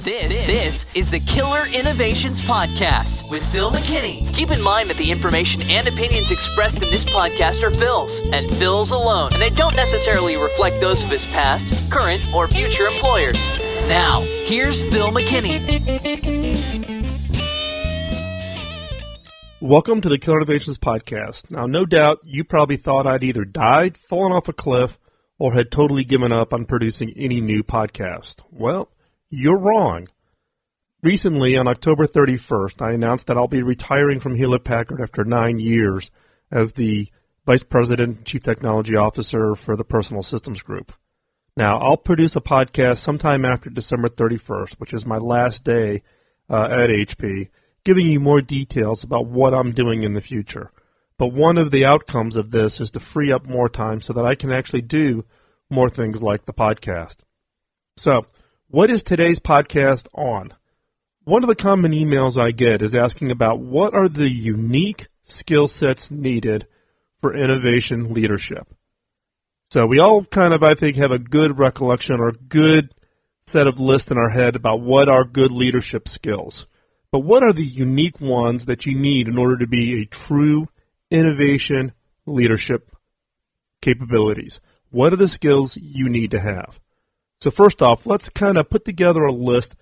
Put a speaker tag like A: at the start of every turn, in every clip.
A: This is the Killer Innovations Podcast with Phil McKinney. Keep in mind that the information and opinions expressed in this podcast are Phil's, and Phil's alone, and they don't necessarily reflect those of his past, current, or future employers. Now, here's Phil McKinney.
B: Welcome to the Killer Innovations Podcast. Now, no doubt you probably thought I'd either died, fallen off a cliff, or had totally given up on producing any new podcast. Well, you're wrong. Recently, on October 31st, I announced that I'll be retiring from Hewlett-Packard after 9 years as the Vice President and Chief Technology Officer for the Personal Systems Group. Now, I'll produce a podcast sometime after December 31st, which is my last day at HP, giving you more details about what I'm doing in the future. But one of the outcomes of this is to free up more time so that I can actually do more things like the podcast. So, what is today's podcast on? One of the common emails I get is asking about what are the unique skill sets needed for innovation leadership. So we all kind of, I think, have a good recollection or a good set of lists in our head about what are good leadership skills. But what are the unique ones that you need in order to be a true innovation leadership capabilities? What are the skills you need to have? So first off, let's kind of put together a list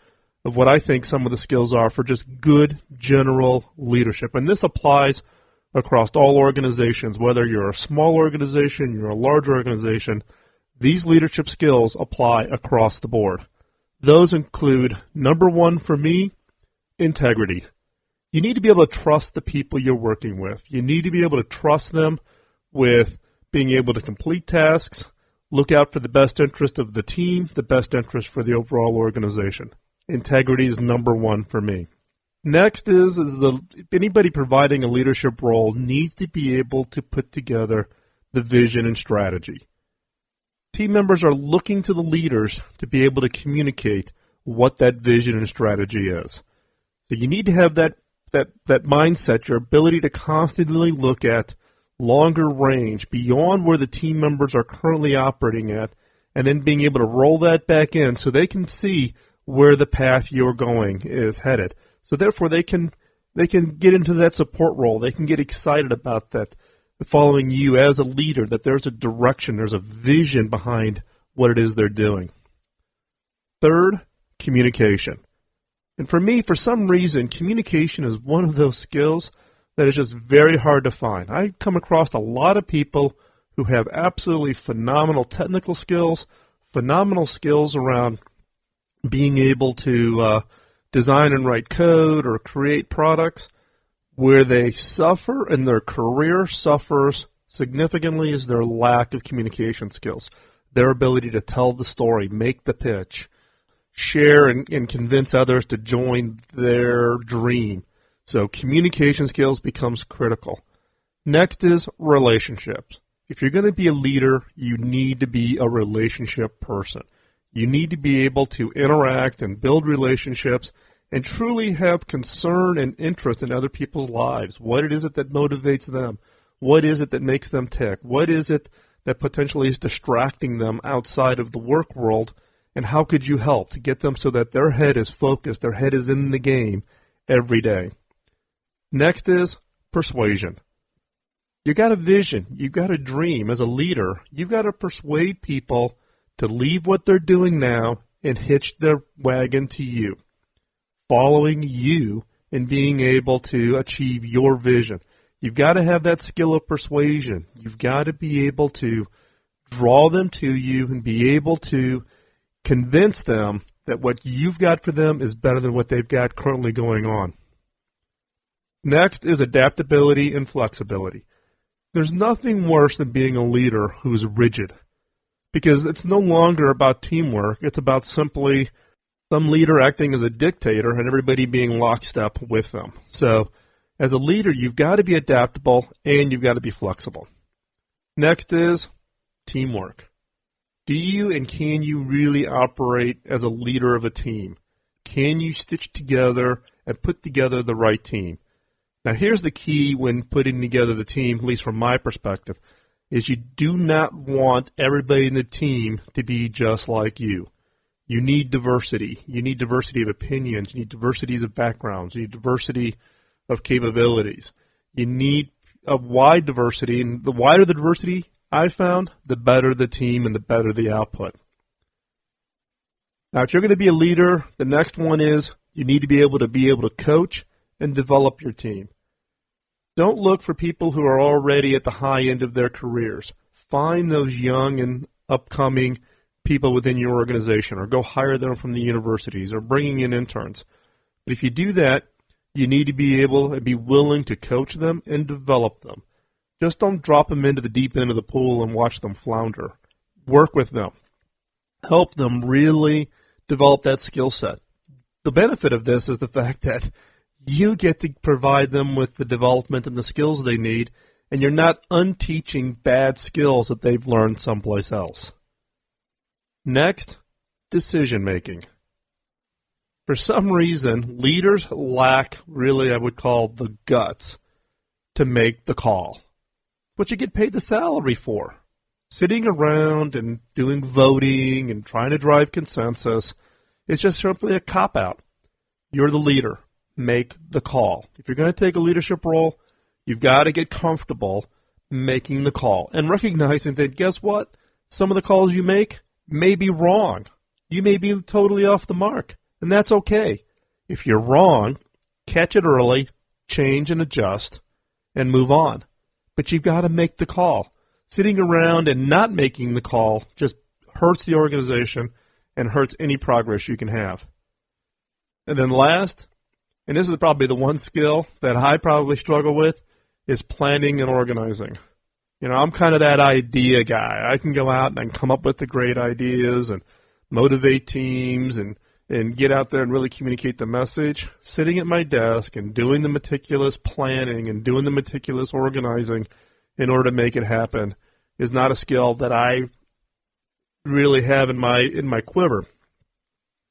B: of what I think some of the skills are for just good general leadership. And this applies across all organizations, whether you're a small organization, you're a large organization. These leadership skills apply across the board. Those include, number one for me, integrity. You need to be able to trust the people you're working with. You need to be able to trust them with being able to complete tasks, look out for the best interest of the team, the best interest for the overall organization. Integrity is number one for me. Next is anybody providing a leadership role needs to be able to put together the vision and strategy. Team members are looking to the leaders to be able to communicate what that vision and strategy is. So you need to have that mindset, your ability to constantly look at longer range, beyond where the team members are currently operating at, and then being able to roll that back in so they can see where the path you're going is headed. So therefore they can get into that support role. They can get excited about that, following you as a leader, that there's a direction, there's a vision behind what it is they're doing. Third, communication. And for me, for some reason, communication is one of those skills that is just very hard to find. I come across a lot of people who have absolutely phenomenal technical skills, phenomenal skills around being able to design and write code or create products. Where they suffer and their career suffers significantly is their lack of communication skills, their ability to tell the story, make the pitch, share and convince others to join their dream. So communication skills becomes critical. Next is relationships. If you're going to be a leader, you need to be a relationship person. You need to be able to interact and build relationships and truly have concern and interest in other people's lives. What is it that motivates them? What is it that makes them tick? What is it that potentially is distracting them outside of the work world? And how could you help to get them so that their head is focused, their head is in the game every day? Next is persuasion. You got a vision. You got a dream. As a leader, you got to persuade people to leave what they're doing now and hitch their wagon to you, following you and being able to achieve your vision. You've got to have that skill of persuasion. You've got to be able to draw them to you and be able to convince them that what you've got for them is better than what they've got currently going on. Next is adaptability and flexibility. There's nothing worse than being a leader who's rigid, because it's no longer about teamwork. It's about simply some leader acting as a dictator and everybody being lockstep with them. So as a leader, you've got to be adaptable and you've got to be flexible. Next is teamwork. Do you and can you really operate as a leader of a team? Can you stitch together and put together the right team? Now, here's the key when putting together the team, at least from my perspective, is you do not want everybody in the team to be just like you. You need diversity. You need diversity of opinions. You need diversities of backgrounds. You need diversity of capabilities. You need a wide diversity, and the wider the diversity I found, the better the team and the better the output. Now, if you're going to be a leader, the next one is you need to be able to coach and develop your team. Don't look for people who are already at the high end of their careers. Find those young and upcoming people within your organization, or go hire them from the universities, or bringing in interns. But if you do that, you need to be able and be willing to coach them and develop them. Just don't drop them into the deep end of the pool and watch them flounder. Work with them. Help them really develop that skill set. The benefit of this is the fact that you get to provide them with the development and the skills they need, and you're not unteaching bad skills that they've learned someplace else. Next, decision making. For some reason, leaders lack, really, I would call, the guts to make the call. What you get paid the salary for. Sitting around and doing voting and trying to drive consensus is just simply a cop-out. You're the leader. Make the call. If you're going to take a leadership role, you've got to get comfortable making the call and recognizing that, guess what? Some of the calls you make may be wrong. You may be totally off the mark. And that's okay. If you're wrong, catch it early, change and adjust, and move on. But you've got to make the call. Sitting around and not making the call just hurts the organization and hurts any progress you can have. And then last, and this is probably the one skill that I probably struggle with, is planning and organizing. You know, I'm kind of that idea guy. I can go out and I can come up with the great ideas and motivate teams and get out there and really communicate the message. Sitting at my desk and doing the meticulous planning and doing the meticulous organizing in order to make it happen is not a skill that I really have in my quiver.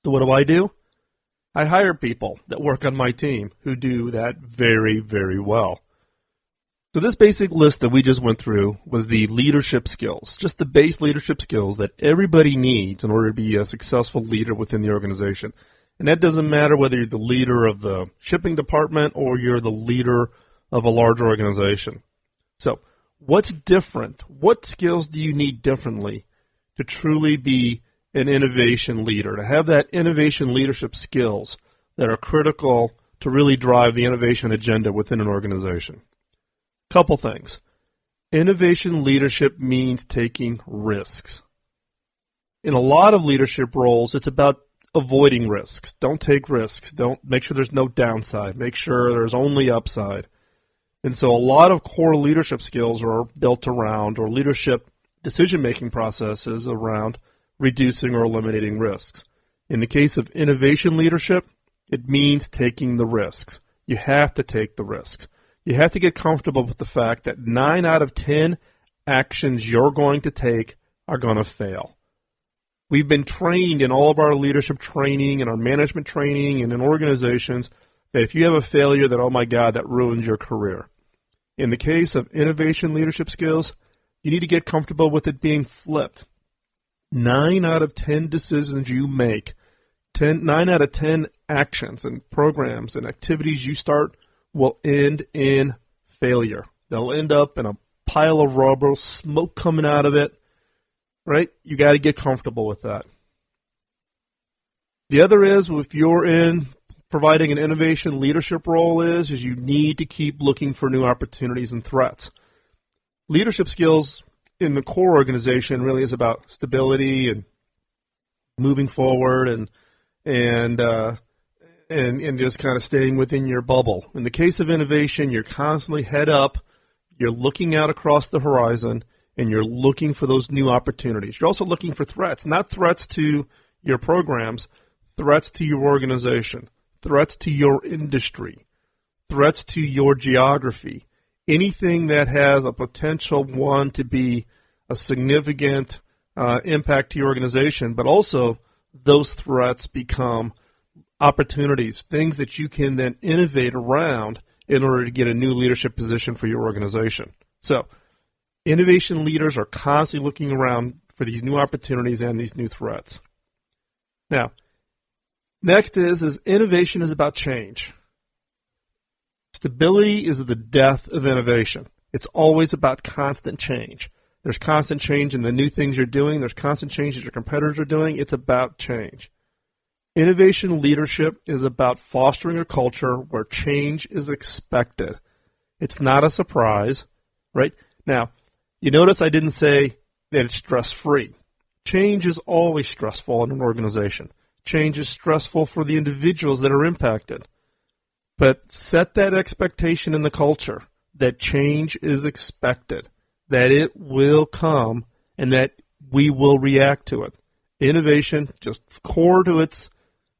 B: So what do? I hire people that work on my team who do that very, very well. So this basic list that we just went through was the leadership skills, just the base leadership skills that everybody needs in order to be a successful leader within the organization. And that doesn't matter whether you're the leader of the shipping department or you're the leader of a large organization. So what's different? What skills do you need differently to truly be an innovation leader, to have that innovation leadership skills that are critical to really drive the innovation agenda within an organization? Couple things. Innovation leadership means taking risks. In a lot of leadership roles, it's about avoiding risks. Don't take risks. Don't make sure there's no downside. Make sure there's only upside. And so a lot of core leadership skills are built around, or leadership decision-making processes around, reducing or eliminating risks. In the case of innovation leadership, it means taking the risks. You have to take the risks. You have to get comfortable with the fact that 9 out of 10 actions you're going to take are going to fail. We've been trained in all of our leadership training and our management training and in organizations that if you have a failure, that, oh my God, that ruins your career. In the case of innovation leadership skills, you need to get comfortable with it being flipped. 9 out of 10 decisions you make, 9 out of 10 actions and programs and activities you start will end in failure. They'll end up in a pile of rubble, smoke coming out of it, right? You got to get comfortable with that. The other is, if you're in providing an innovation leadership role, is you need to keep looking for new opportunities and threats. Leadership skills in the core organization really is about stability and moving forward and just kind of staying within your bubble. In the case of innovation, you're constantly head up, you're looking out across the horizon, and you're looking for those new opportunities. You're also looking for threats, not threats to your programs, threats to your organization, threats to your industry, threats to your geography, anything that has a potential, one, to be a significant impact to your organization, but also those threats become opportunities, things that you can then innovate around in order to get a new leadership position for your organization. So innovation leaders are constantly looking around for these new opportunities and these new threats. Now, next is innovation is about change. Stability is the death of innovation. It's always about constant change. There's constant change in the new things you're doing. There's constant change that your competitors are doing. It's about change. Innovation leadership is about fostering a culture where change is expected. It's not a surprise, right? Now, you notice I didn't say that it's stress-free. Change is always stressful in an organization. Change is stressful for the individuals that are impacted. But set that expectation in the culture that change is expected, that it will come, and that we will react to it. Innovation, just core to its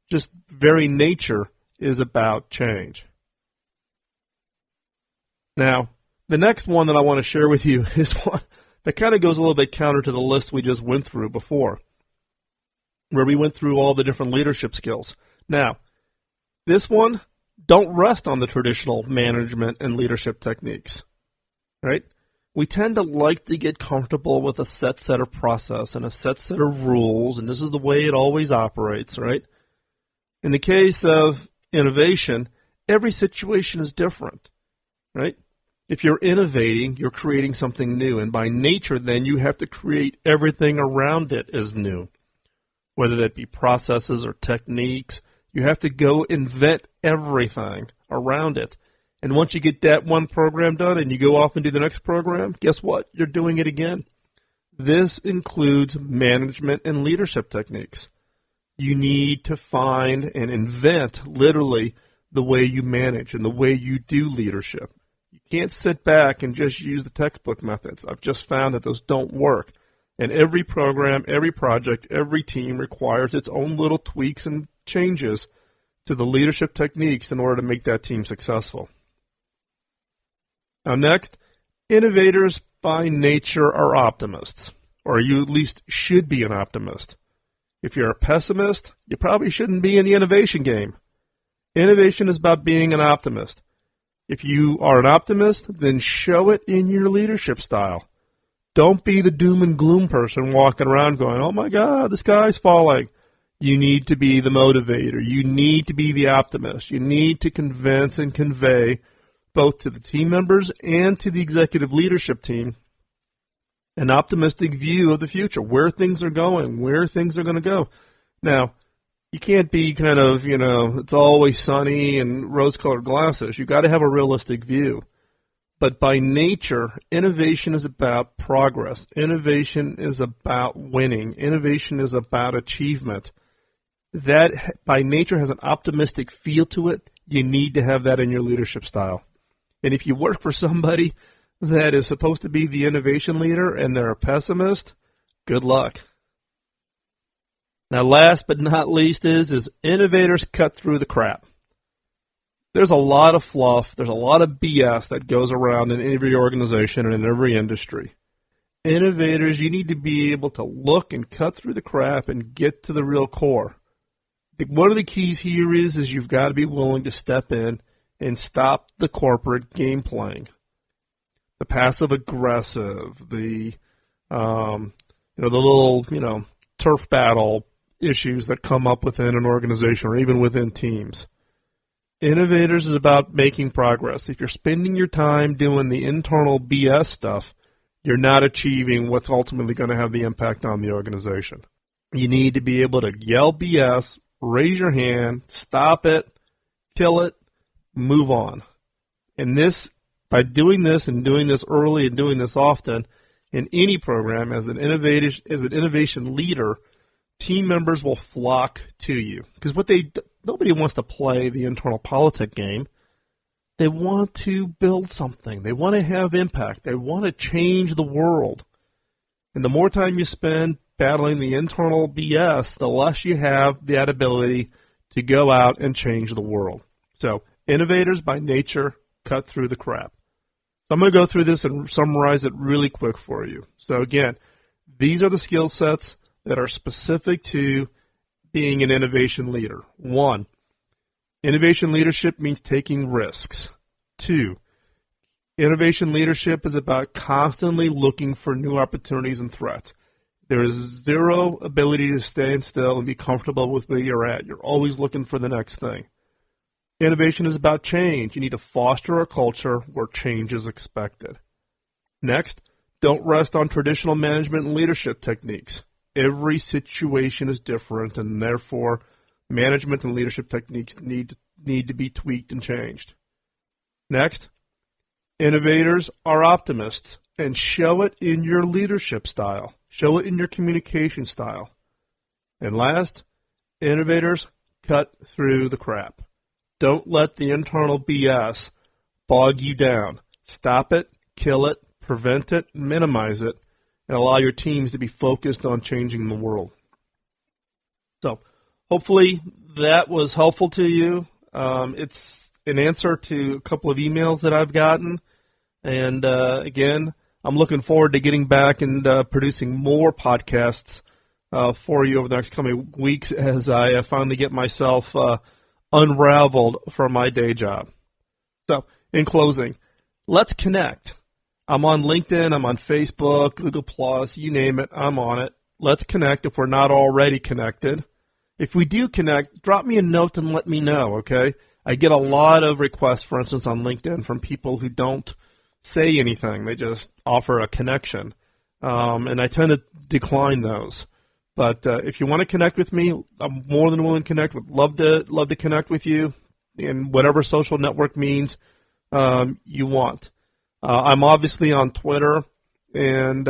B: just very nature, is about change. Now, the next one that I want to share with you is one that kind of goes a little bit counter to the list we just went through before, where we went through all the different leadership skills. Now, this one, don't rest on the traditional management and leadership techniques, right? We tend to like to get comfortable with a set of process and a set of rules, and this is the way it always operates, right? In the case of innovation, every situation is different, right? If you're innovating, you're creating something new, and by nature, then you have to create everything around it as new, whether that be processes or techniques. You have to go invent everything around it. And once you get that one program done and you go off and do the next program, guess what? You're doing it again. This includes management and leadership techniques. You need to find and invent, literally, the way you manage and the way you do leadership. You can't sit back and just use the textbook methods. I've just found that those don't work. And every program, every project, every team requires its own little tweaks and changes to the leadership techniques in order to make that team successful. Now next, innovators by nature are optimists, or you at least should be an optimist. If you're a pessimist, you probably shouldn't be in the innovation game. Innovation is about being an optimist. If you are an optimist, then show it in your leadership style. Don't be the doom and gloom person walking around going, oh my God, the sky's falling. You need to be the motivator. You need to be the optimist. You need to convince and convey both to the team members and to the executive leadership team an optimistic view of the future, where things are going, where things are going to go. Now, you can't be kind of, it's always sunny and rose-colored glasses. You've got to have a realistic view. But by nature, innovation is about progress. Innovation is about winning. Innovation is about achievement. That, by nature, has an optimistic feel to it. You need to have that in your leadership style. And if you work for somebody that is supposed to be the innovation leader and they're a pessimist, good luck. Now, last but not least is innovators cut through the crap. There's a lot of fluff, there's a lot of BS that goes around in every organization and in every industry. Innovators, you need to be able to look and cut through the crap and get to the real core. One of the keys here is you've got to be willing to step in and stop the corporate game playing. The passive aggressive, the little, turf battle issues that come up within an organization or even within teams. Innovators is about making progress. If you're spending your time doing the internal BS stuff, you're not achieving what's ultimately going to have the impact on the organization. You need to be able to yell BS, raise your hand, stop it, kill it, move on. And this, by doing this and doing this early and doing this often in any program as an innovation leader, team members will flock to you. Because nobody wants to play the internal politic game. They want to build something. They want to have impact. They want to change the world. And the more time you spend battling the internal BS, the less you have that ability to go out and change the world. So, innovators by nature cut through the crap. So I'm going to go through this and summarize it really quick for you. So again, these are the skill sets that are specific to being an innovation leader. 1, innovation leadership means taking risks. 2, innovation leadership is about constantly looking for new opportunities and threats. There is zero ability to stand still and be comfortable with where you're at. You're always looking for the next thing. Innovation is about change. You need to foster a culture where change is expected. Next, don't rest on traditional management and leadership techniques. Every situation is different, and therefore, management and leadership techniques need to be tweaked and changed. Next, innovators are optimists, and show it in your leadership style. Show it in your communication style. And last, innovators cut through the crap. Don't let the internal BS bog you down. Stop it, kill it, prevent it, minimize it, and allow your teams to be focused on changing the world. So, hopefully that was helpful to you. It's an answer to a couple of emails that I've gotten. And again, I'm looking forward to getting back and producing more podcasts for you over the next coming weeks as I finally get myself unraveled from my day job. So, in closing, let's connect. I'm on LinkedIn, I'm on Facebook, Google+, you name it, I'm on it. Let's connect if we're not already connected. If we do connect, drop me a note and let me know, okay? I get a lot of requests, for instance, on LinkedIn from people who don't say anything. They just offer a connection, and I tend to decline those. But if you want to connect with me, I'm more than willing to connect. Would love to connect with you in whatever social network means you want. I'm obviously on Twitter and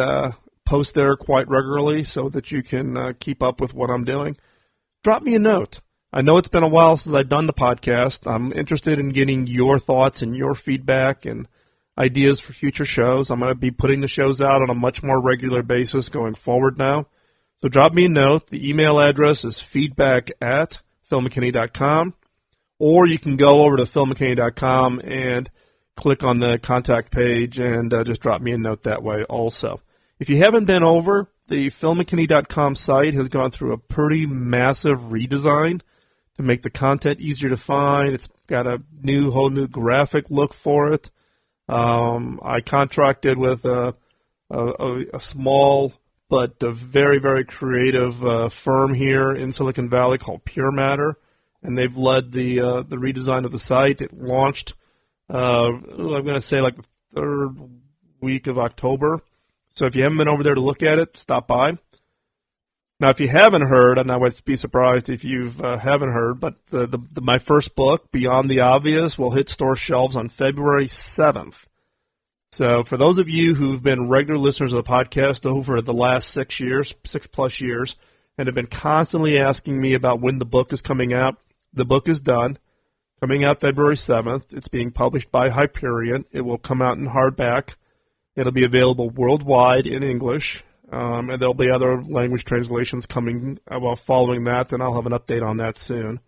B: post there quite regularly so that you can keep up with what I'm doing. Drop me a note. I know it's been a while since I've done the podcast. I'm interested in getting your thoughts and your feedback and ideas for future shows. I'm going to be putting the shows out on a much more regular basis going forward now. So drop me a note. The email address is feedback@philmckinney.com, or you can go over to philmckinney.com and click on the contact page and just drop me a note that way also. If you haven't been over, the philmckinney.com site has gone through a pretty massive redesign to make the content easier to find. It's got a whole new graphic look for it. I contracted with a small but a very, very creative firm here in Silicon Valley called Pure Matter, and they've led the redesign of the site. It launched, I'm going to say, like the third week of October. So if you haven't been over there to look at it, stop by. Now, if you haven't heard, and I would be surprised if you haven't heard, but my first book, Beyond the Obvious, will hit store shelves on February 7th. So for those of you who've been regular listeners of the podcast over the last 6+ years, and have been constantly asking me about when the book is coming out, the book is done, coming out February 7th. It's being published by Hyperion. It will come out in hardback. It'll be available worldwide in English, and there'll be other language translations coming following that, and I'll have an update on that soon.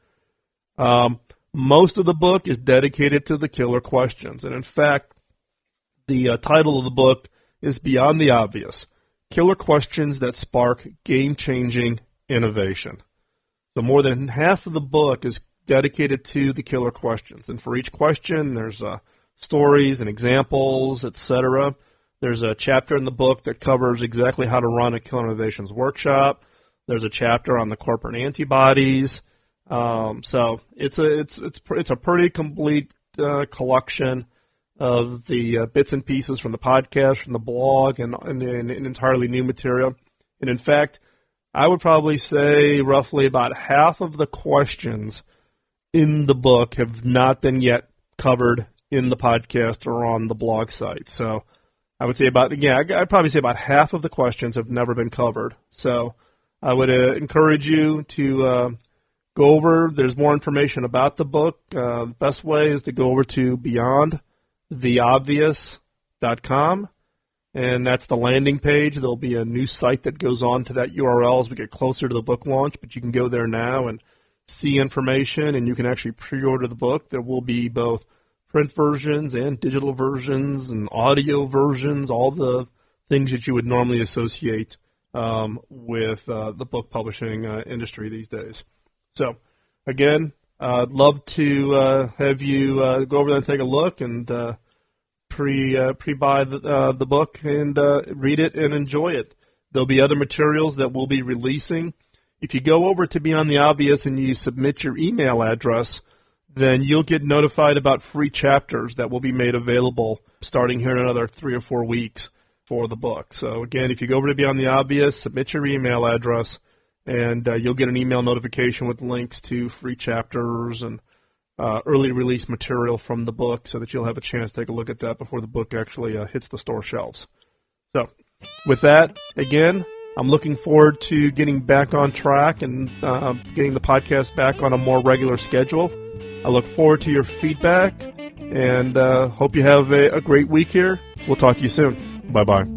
B: Most of the book is dedicated to the killer questions, and in fact, the title of the book is Beyond the Obvious, Killer Questions That Spark Game-Changing Innovation. So more than half of the book is dedicated to the killer questions, and for each question, there's stories and examples, etc. There's a chapter in the book that covers exactly how to run a Killer Innovations workshop. There's a chapter on the corporate antibodies. So it's a pretty complete collection of the bits and pieces from the podcast, from the blog, and entirely new material. And in fact, I would probably say roughly about half of the questions in the book have not been yet covered in the podcast or on the blog site. So I would say I'd probably say about half of the questions have never been covered. So I would encourage you to go over. There's more information about the book. The best way is to go over to beyondtheobvious.com, and that's the landing page. There'll be a new site that goes on to that URL as we get closer to the book launch, but you can go there now and see information, and you can actually pre-order the book. There will be both print versions and digital versions and audio versions, all the things that you would normally associate with the book publishing industry these days. So, again, I'd love to have you go over there and take a look and pre-buy the book and read it and enjoy it. There'll be other materials that we'll be releasing. If you go over to Beyond the Obvious and you submit your email address, then you'll get notified about free chapters that will be made available starting here in another 3 or 4 weeks for the book. So again, if you go over to Beyond the Obvious, submit your email address, and you'll get an email notification with links to free chapters and early release material from the book so that you'll have a chance to take a look at that before the book actually hits the store shelves. So with that, again, I'm looking forward to getting back on track and getting the podcast back on a more regular schedule. I look forward to your feedback and hope you have a great week here. We'll talk to you soon. Bye-bye.